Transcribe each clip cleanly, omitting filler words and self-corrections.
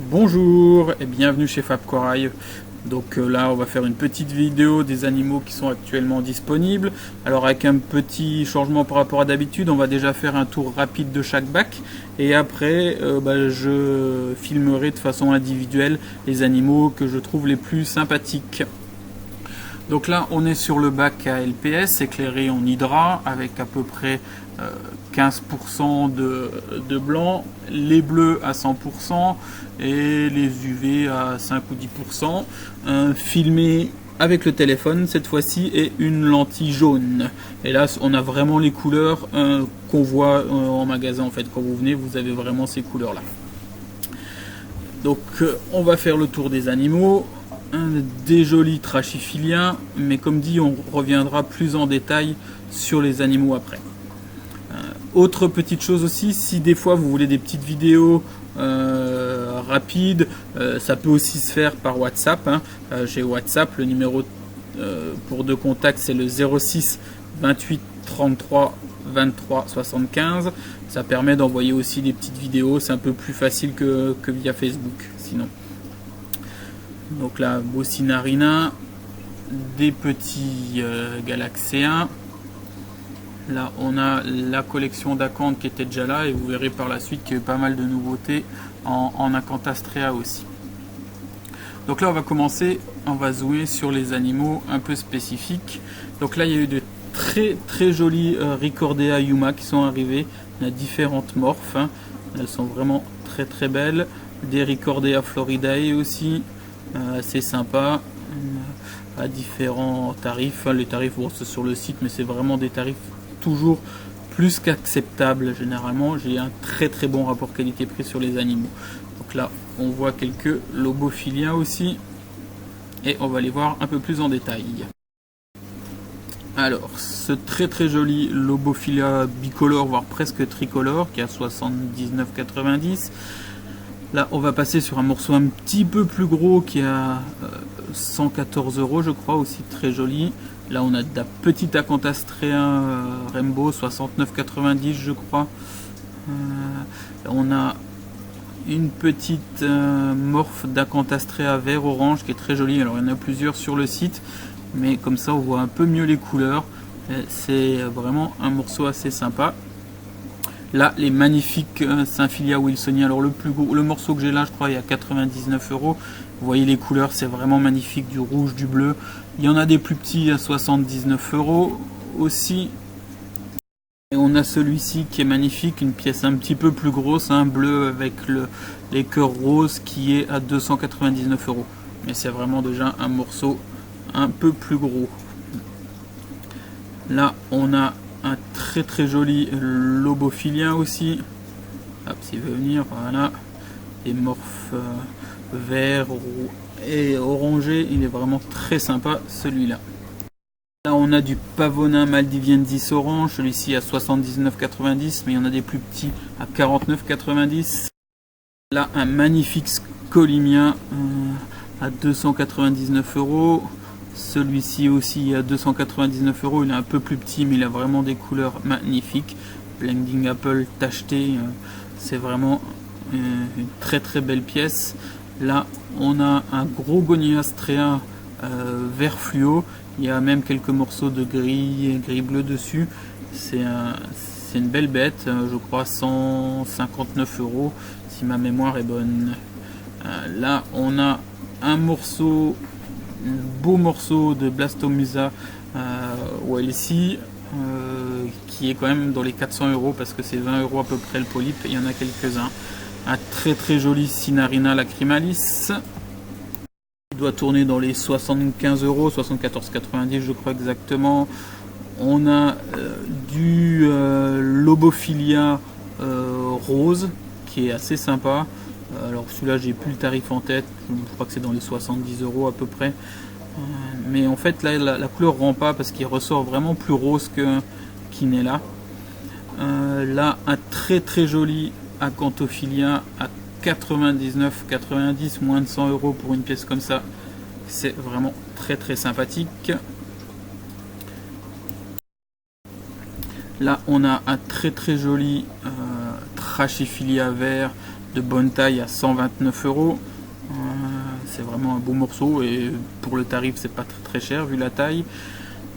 Bonjour et bienvenue chez Fab Corail. Donc là on va faire une petite vidéo des animaux qui sont actuellement disponibles. Alors avec un petit changement par rapport à d'habitude, on va déjà faire un tour rapide de chaque bac et après je filmerai de façon individuelle les animaux que je trouve les plus sympathiques. Donc là on est sur le bac à LPS éclairé en hydra avec à peu près 15% de blanc, les bleus à 100% et les UV à 5 ou 10%, filmé avec le téléphone cette fois-ci et une lentille jaune. Et là on a vraiment les couleurs qu'on voit en magasin en fait. Quand vous venez vous avez vraiment ces couleurs là. Donc on va faire le tour des animaux. Des jolis trachyphiliens, mais comme dit on reviendra plus en détail sur les animaux après. Autre petite chose aussi, si des fois vous voulez des petites vidéos rapides, ça peut aussi se faire par WhatsApp. J'ai WhatsApp, le numéro pour de contact c'est le 06 28 33 23 75. Ça permet d'envoyer aussi des petites vidéos, c'est un peu plus facile que via Facebook sinon. Donc là, Bossinarina, des petits galaxéens. Là, on a la collection d'acanthes qui était déjà là et vous verrez par la suite qu'il y a eu pas mal de nouveautés en Acanthastraea aussi. Donc là, on va commencer, on va zoomer sur les animaux un peu spécifiques. Donc là, il y a eu de très jolis Ricordea Yuma qui sont arrivés. Il y a différentes morphes, elles sont vraiment très belles. Des Ricordea Floridae aussi. C'est sympa à différents tarifs. Les tarifs bon, c'est sur le site, mais c'est vraiment des tarifs toujours plus qu'acceptables. Généralement, j'ai un très bon rapport qualité-prix sur les animaux. Donc là, on voit quelques lobophiliens aussi, et on va les voir un peu plus en détail. Alors, ce très joli Lobophilia bicolore, voire presque tricolore, qui est à 79,90. Là, on va passer sur un morceau un petit peu plus gros qui est à 114 €, je crois, aussi très joli. Là, on a de la petite Acanthastraea Rainbow, 69,90 je crois. On a une petite morphe d'Acanthastraea vert orange qui est très jolie. Alors, il y en a plusieurs sur le site, mais comme ça, on voit un peu mieux les couleurs. C'est vraiment un morceau assez sympa. Là, les magnifiques Symphilia wilsonia. Alors le morceau que j'ai là, je crois, il y a 99 €. Vous voyez les couleurs, c'est vraiment magnifique, du rouge, du bleu. Il y en a des plus petits à 79 € aussi. Et on a celui-ci qui est magnifique, une pièce un petit peu plus grosse, un bleu avec les cœurs roses qui est à 299 €. Mais c'est vraiment déjà un morceau un peu plus gros. Là, on a un très joli lobophilien aussi. Hop, s'il veut venir, voilà. Des morphes verts et orangés. Il est vraiment très sympa celui-là. Là, on a du Pavonin maldiviensis orange. Celui-ci à 79,90, mais il y en a des plus petits à 49,90. Là, un magnifique scolimien à 299 €. Celui-ci aussi à 299 €, il est un peu plus petit mais il a vraiment des couleurs magnifiques. Blending Apple tacheté, c'est vraiment une très belle pièce. Là on a un gros Goniastrea vert fluo, il y a même quelques morceaux de gris et gris bleu dessus. C'est une belle bête, je crois 159 € si ma mémoire est bonne. Là on a un beau morceau de Blastomusa OLC qui est quand même dans les 400 € parce que c'est 20 € à peu près le polype. Il y en a quelques-uns. Un très joli Cinarina lacrymalis. Il doit tourner dans les 75 €, 74,90 je crois exactement. On a du Lobophilia rose qui est assez sympa. Alors celui-là j'ai plus le tarif en tête, je crois que c'est dans les 70 € à peu près. Mais en fait là la couleur rend pas parce qu'il ressort vraiment plus rose qu'il n'est là. Là un très joli Acanthophilien à 99,90, moins de 100 € pour une pièce comme ça. C'est vraiment très sympathique. Là on a un très joli Trachyphilia vert de bonne taille à 129 €. C'est vraiment un beau morceau et pour le tarif c'est pas très cher vu la taille.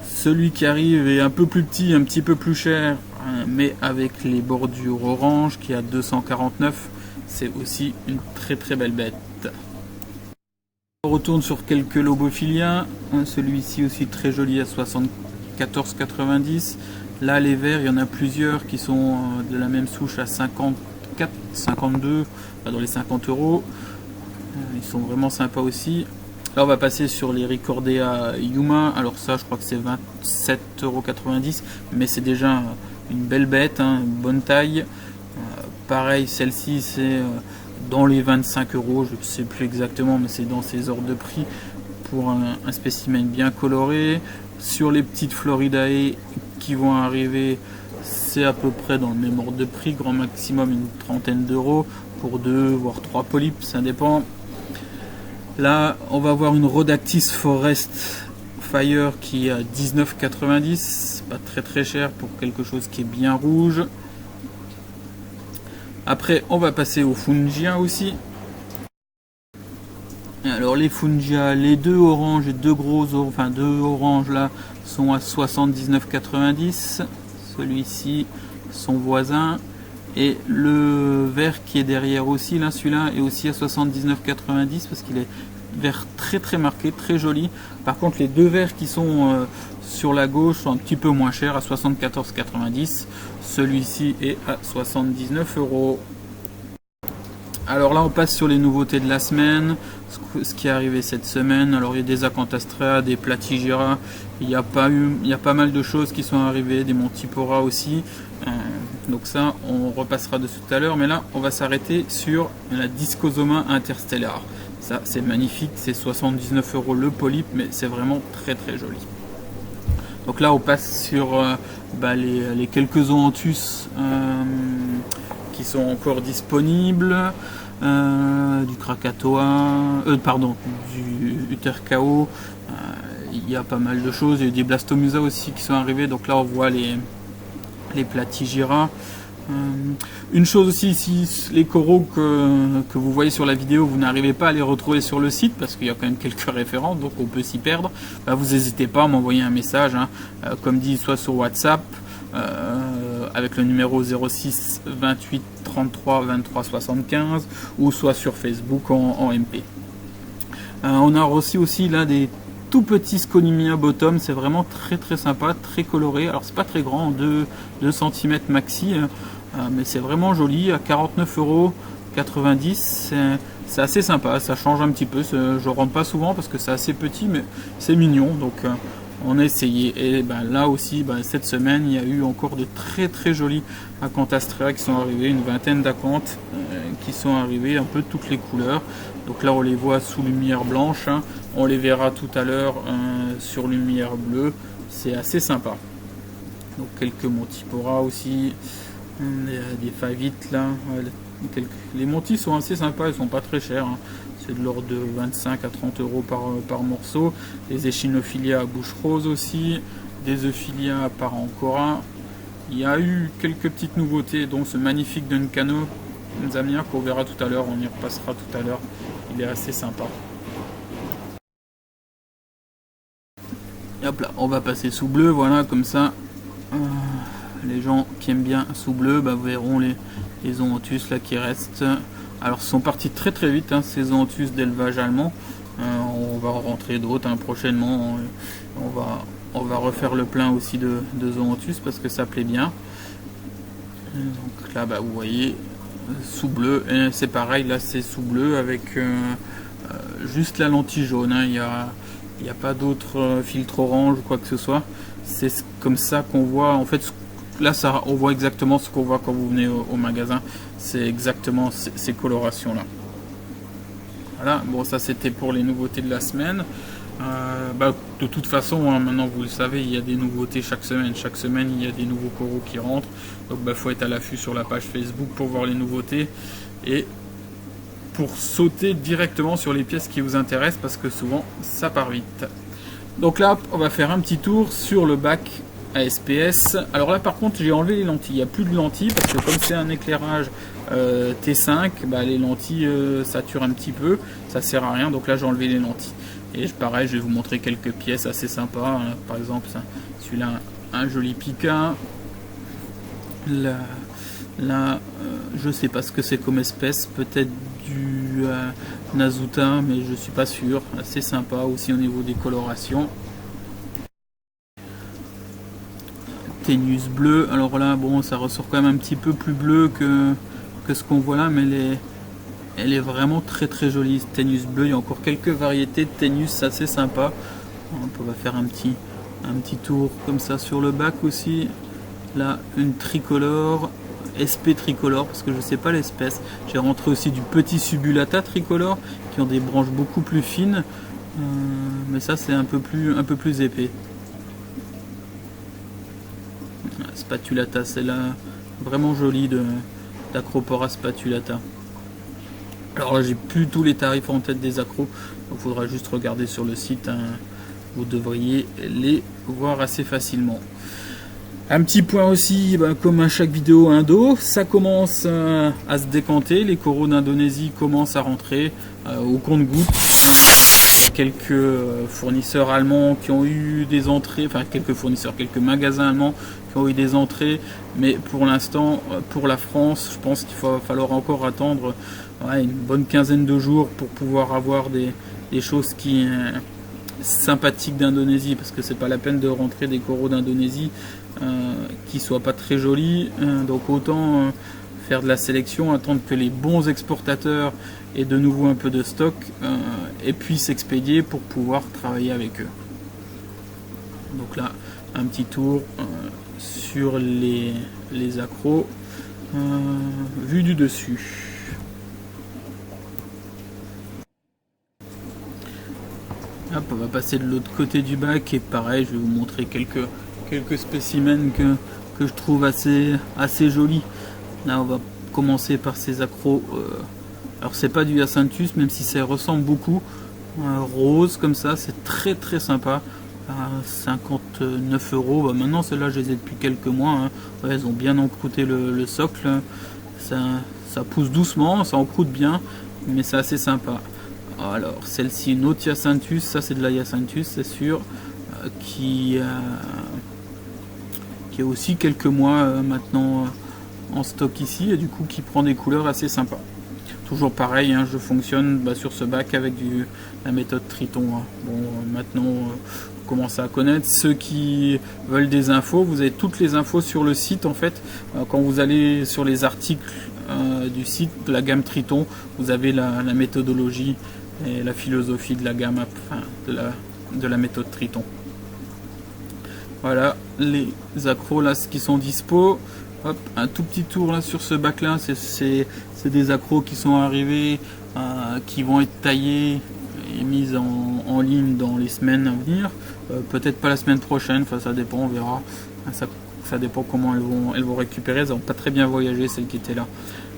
Celui qui arrive est un peu plus petit, un petit peu plus cher, mais avec les bordures orange qui est à 249, c'est aussi une très belle bête. On retourne sur quelques Lobophilia, celui-ci aussi très joli à 74,90. Là les verts, il y en a plusieurs qui sont de la même souche à 54, 52, dans les 50 €. Ils sont vraiment sympas aussi. Là on va passer sur les Ricordea Yuma. Alors ça je crois que c'est 27,90 €, mais c'est déjà une belle bête, hein, une bonne taille. Pareil, celle-ci c'est dans les 25 €, je ne sais plus exactement, mais c'est dans ces ordres de prix pour un spécimen bien coloré. Sur les petites Floridae qui vont arriver, c'est à peu près dans le même ordre de prix, grand maximum une trentaine d'euros pour 2 voire 3 polypes, ça dépend. Là on va avoir une Rhodactis Forest Fire qui est à 19,90 €, pas très cher pour quelque chose qui est bien rouge. Après on va passer aux Fungia aussi. Alors les Fungia, les deux oranges et deux oranges là sont à 79,90 €. Celui-ci, son voisin, et le vert qui est derrière aussi, là celui-là est aussi à 79,90 € parce qu'il est vert très marqué, très joli. Par contre les deux verts qui sont sur la gauche sont un petit peu moins chers, à 74,90 €. Celui-ci est à 79 €. Alors là on passe sur les nouveautés de la semaine, ce qui est arrivé cette semaine. Alors il y a des Acanthastraea, des Platygira, il y a pas mal de choses qui sont arrivées, des Montipora aussi. Donc ça on repassera dessus tout à l'heure, mais là on va s'arrêter sur la Discosoma interstellar. Ça c'est magnifique, c'est 79 € le polype, mais c'est vraiment très joli. Donc là on passe sur les quelques Zoanthus qui sont encore disponibles, du Krakatoa, du Uterkao. Il y a pas mal de choses, il y a des Blastomusa aussi qui sont arrivés. Donc là on voit les Platygira. Une chose aussi, si les coraux que vous voyez sur la vidéo, vous n'arrivez pas à les retrouver sur le site, parce qu'il y a quand même quelques références, donc on peut s'y perdre, vous n'hésitez pas à m'envoyer un message, comme dit, soit sur WhatsApp, avec le numéro 06 28 33 23 75, ou soit sur Facebook en MP. On a reçu aussi là des tout petits Sconimia bottom, c'est vraiment très sympa, très coloré. Alors c'est pas très grand, 2 cm maxi, mais c'est vraiment joli, à 49,90 €. C'est assez sympa, ça change un petit peu, je rentre pas souvent parce que c'est assez petit, mais c'est mignon, donc on a essayé. Et là aussi, cette semaine, il y a eu encore de très jolis Acanthastraea qui sont arrivés, une vingtaine d'acanthes qui sont arrivés, un peu de toutes les couleurs. Donc là on les voit sous lumière blanche, on les verra tout à l'heure sur lumière bleue, c'est assez sympa. Donc quelques Montipora aussi, des Favites là, les Montis sont assez sympas, ils sont pas très chers, c'est de l'ordre de 25 à 30 € par morceau. Les Echinophilia à bouche rose aussi, des Euphilia par Ancora. Il y a eu quelques petites nouveautés, dont ce magnifique Duncano Zamia qu'on verra tout à l'heure, on y repassera tout à l'heure, il est assez sympa. Et hop là, on va passer sous bleu, voilà, comme ça les gens qui aiment bien sous bleu verront les Zoanthus là qui restent. Alors ils sont partis très vite, ces Zoanthus d'élevage allemand. On va en rentrer d'autres prochainement, on va refaire le plein aussi de Zoanthus parce que ça plaît bien. Donc là vous voyez sous bleu, et c'est pareil, là c'est sous bleu avec juste la lentille jaune, il n'y a pas d'autre filtre orange ou quoi que ce soit. C'est comme ça qu'on voit, en fait là on voit exactement ce qu'on voit quand vous venez au magasin, c'est exactement ces colorations là. Voilà, bon ça c'était pour les nouveautés de la semaine. De toute façon, maintenant vous le savez, il y a des nouveautés chaque semaine il y a des nouveaux coraux qui rentrent, donc faut être à l'affût sur la page Facebook pour voir les nouveautés et pour sauter directement sur les pièces qui vous intéressent, parce que souvent ça part vite. Donc là on va faire un petit tour sur le bac ASPS. Alors là par contre j'ai enlevé les lentilles, il n'y a plus de lentilles parce que comme c'est un éclairage T5, bah, les lentilles saturent un petit peu, ça sert à rien, donc là j'ai enlevé les lentilles. Et pareil, je vais vous montrer quelques pièces assez sympas, par exemple celui-là, un joli Pika. Là, je sais pas ce que c'est comme espèce, peut-être du Nazuta, mais je suis pas sûr. Assez sympa aussi au niveau des colorations. Ténus bleu, alors là bon ça ressort quand même un petit peu plus bleu que ce qu'on voit là, mais elle est vraiment très très jolie. Ténus bleu, il y a encore quelques variétés de Ténus assez sympa. On va faire un petit tour comme ça sur le bac aussi. Là une tricolore, SP tricolore, parce que je sais pas l'espèce. J'ai rentré aussi du petit subulata tricolore qui ont des branches beaucoup plus fines, mais ça c'est un peu plus épais. Spatulata, c'est là vraiment jolie d'Acropora spatulata. Alors là j'ai plus tous les tarifs en tête des accros, il faudra juste regarder sur le site, hein. Vous devriez les voir assez facilement. Un petit point aussi, comme à chaque vidéo indo, ça commence à se décanter, les coraux d'Indonésie commencent à rentrer au compte-gouttes. Quelques fournisseurs allemands qui ont eu des entrées, enfin quelques magasins allemands qui ont eu des entrées, mais pour l'instant, pour la France, je pense qu'il va falloir encore attendre une bonne quinzaine de jours pour pouvoir avoir des choses qui sympathiques d'Indonésie, parce que c'est pas la peine de rentrer des coraux d'Indonésie qui soient pas très jolis, donc autant faire de la sélection, attendre que les bons exportateurs aient de nouveau un peu de stock et puis s'expédier pour pouvoir travailler avec eux. Donc là un petit tour sur les accros vu du dessus. Hop, on va passer de l'autre côté du bac et pareil je vais vous montrer quelques spécimens que je trouve assez jolis. Là on va commencer par ces accros, alors c'est pas du Hyacinthus même si ça ressemble beaucoup, rose comme ça, c'est très très sympa, à 59 €. Maintenant celles-là je les ai depuis quelques mois, hein. Ouais, elles ont bien encrouté le socle, ça pousse doucement, ça encroute bien, mais c'est assez sympa. Alors celle-ci, une autre Hyacinthus, ça c'est de la Hyacinthus c'est sûr, qui a aussi quelques mois maintenant en stock ici, et du coup qui prend des couleurs assez sympas. Toujours pareil, hein, je fonctionne sur ce bac avec la méthode Triton, hein. Bon, maintenant vous commencez à connaître. Ceux qui veulent des infos, vous avez toutes les infos sur le site en fait. Quand vous allez sur les articles du site de la gamme Triton, vous avez la méthodologie et la philosophie de la gamme, enfin, de la méthode Triton. Voilà les accros là qui sont dispo. Hop, un tout petit tour là sur ce bac là, c'est des accros qui sont arrivés, qui vont être taillés et mis en ligne dans les semaines à venir, peut-être pas la semaine prochaine, enfin ça dépend, on verra, ça dépend comment elles vont récupérer. Elles n'ont pas très bien voyagé celles qui étaient là.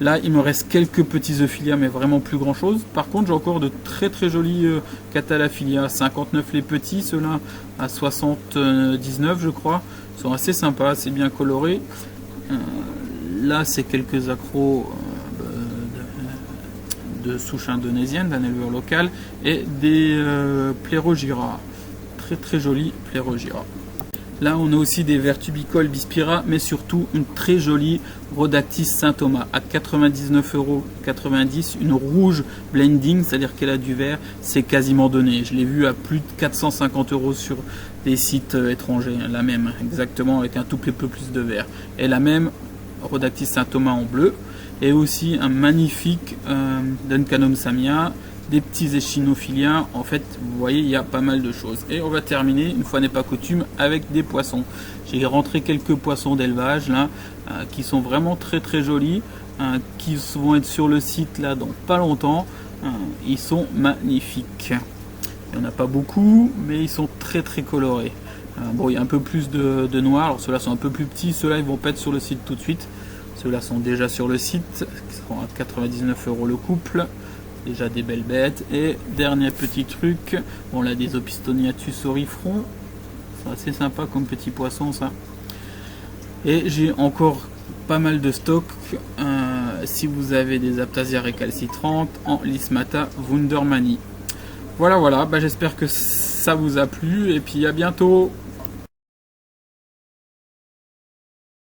Là il me reste quelques petits Euphilia mais vraiment plus grand chose. Par contre j'ai encore de très très jolis Catalaphilia, 59 les petits, ceux-là à 79 je crois, sont assez sympas, c'est bien coloré. Là c'est quelques accros de souche indonésienne, d'un éleveur local, et des Plérogyra, très très jolis Plérogyra. Là on a aussi des Vertubicoles Bispira, mais surtout une très jolie Rhodactis Saint Thomas à 99,90 €, une rouge blending, c'est-à-dire qu'elle a du vert, c'est quasiment donné. Je l'ai vu à plus de 450 € sur des sites étrangers, la même, exactement, avec un tout petit peu plus de vert. Et la même Rhodactis Saint Thomas en bleu, et aussi un magnifique Duncanum samia, des petits échinophiliens. En fait vous voyez il y a pas mal de choses, et on va terminer une fois n'est pas coutume avec des poissons. J'ai rentré quelques poissons d'élevage là qui sont vraiment très très jolis, qui vont être sur le site là dans pas longtemps. Ils sont magnifiques, il n'y en a pas beaucoup mais ils sont très très colorés. Bon, il y a un peu plus de noir, alors ceux-là sont un peu plus petits, ceux-là ils vont pas être sur le site tout de suite, ceux-là sont déjà sur le site, qui seront à 99 € le couple. Déjà des belles bêtes. Et dernier petit truc, on a des Opistoniatus orifron, C'est assez sympa comme petit poisson ça. Et j'ai encore pas mal de stock si vous avez des Aiptasia récalcitrantes en Lismata Wundermani. Voilà, j'espère que ça vous a plu et puis à bientôt.